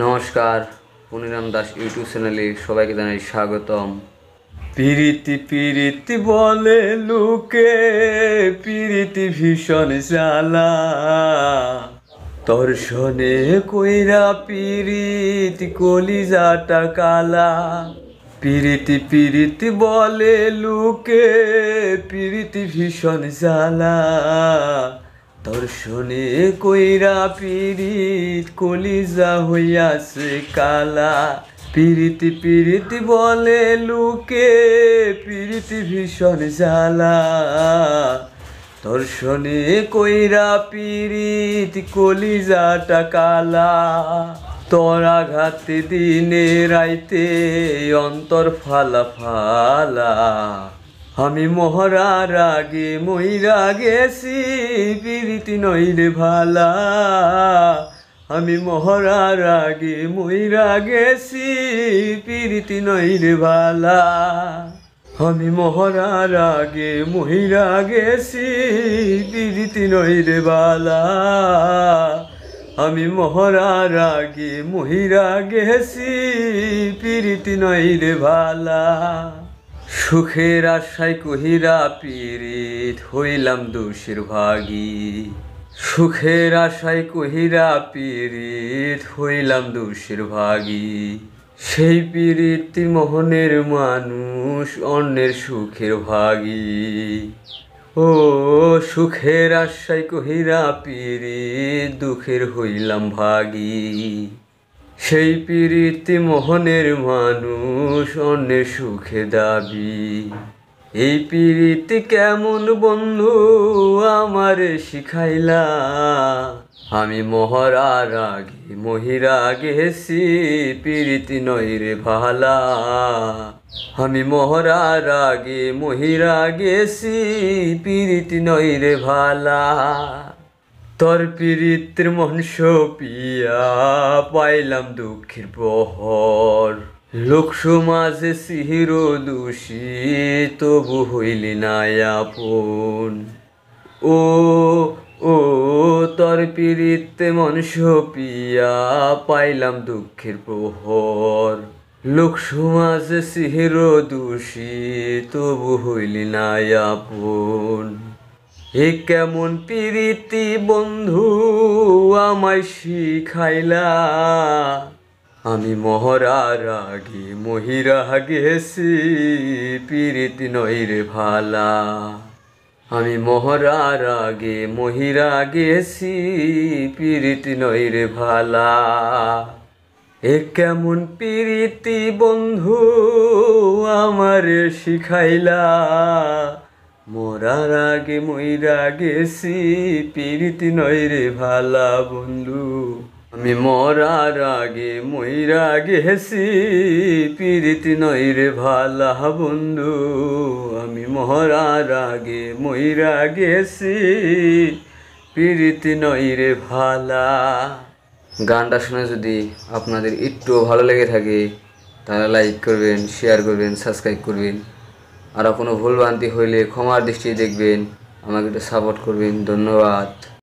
নমস্কার, পুনিরাম দাস ইউটিউব চ্যানেলে সবাইকে জানাই স্বাগতম। পিরিতি পিরিতি বলে লোকে, পিরিতি ভীষণ জ্বালা, দর্শনে কইরা পিরিতি কলিজাটা কালা। পিরিতি পিরিতি বলে লোকে, পিরিতি ভীষণ জ্বালা, দর্শনে কইরা পিরিত কলিজা হইয়াছে কালা। পিরিতি পিরিতি বলে লোকে, পিরিতি ভীষণ জ্বালা, দর্শনে কইরা পিরিত কলিজাটা কালা। তোরা ঘাতে দিনে রাইতে অন্তর ফালা ফালা, আমি মহরার আগে মইরা গেছি পিরিতি নইরে ভালা। আমি মহরার আগে মইরা গেছি পিরিতি নইরে ভালা। আমি মহরার আগে মইরা গেছি পিরিতি নইরে ভালা। আমি মহরার আগে মইরা গেছি পিরিতি নইরে ভালা। সুখের আশায় কহিরা পিরিত হইলাম দোষের ভাগী। সুখের আশায় কহিরা পিরিত হইলাম দোষের ভাগী। সেই পিরিতি মোহনের মানুষ অন্যের সুখের ভাগী। ও সুখের আশায় কহিরা পিরিত দুঃখের হইলাম ভাগী। সেই পিরিতি মোহনের মানুষ অন্যের সুখে দাবি। এই পিরিতি কেমন বন্ধু আমারে শিখাইলা। আমি মহরার আগে মহিরা গেছি পিরিতি নইরে ভালা। আমি মহরার আগে মহিরা গেছি পিরিতি নইরে ভালা। তোর পিরিতের মনস পিয়া পাইলাম দুঃখের প্রহর। লোক সমাজে সিহির দোষী তবু হইলি না আপন। ও ও তোর পিরিতে মনস পিয়া পাইলাম দুঃখের প্রহর। লোক সমাজে সিহির দোষী তবু হইলি না আপন। এ কেমন পিরিতি বন্ধু আমায় শিখাইলা। আমি মহরার আগে মহিরা গেছি পিরিতি নইরে ভালা। আমি মহরার আগে মহিরা গেছি পিরিতি নইরে ভালা। এ কেমন পিরিতি বন্ধু আমারে শিখাইলা। মরার আগে মইরা গেছি পিরিতি নইরে ভালা বন্ধু। আমি মরার আগে মইরা গেছি পিরিতি নইরে ভালা বন্ধু। আমি মরার আগে মইরা গেছি পিরিতি নইরে ভালা। গানটা শুনে যদি আপনাদের একটু ভালো লেগে থাকে তাহলে লাইক করবেন, শেয়ার করবেন, সাবস্ক্রাইব করবেন। আর কোনো ভুলভ্রান্তি হইলে ক্ষমার দৃষ্টিতে দেখবেন, আমাকে একটু সাপোর্ট করবেন। ধন্যবাদ।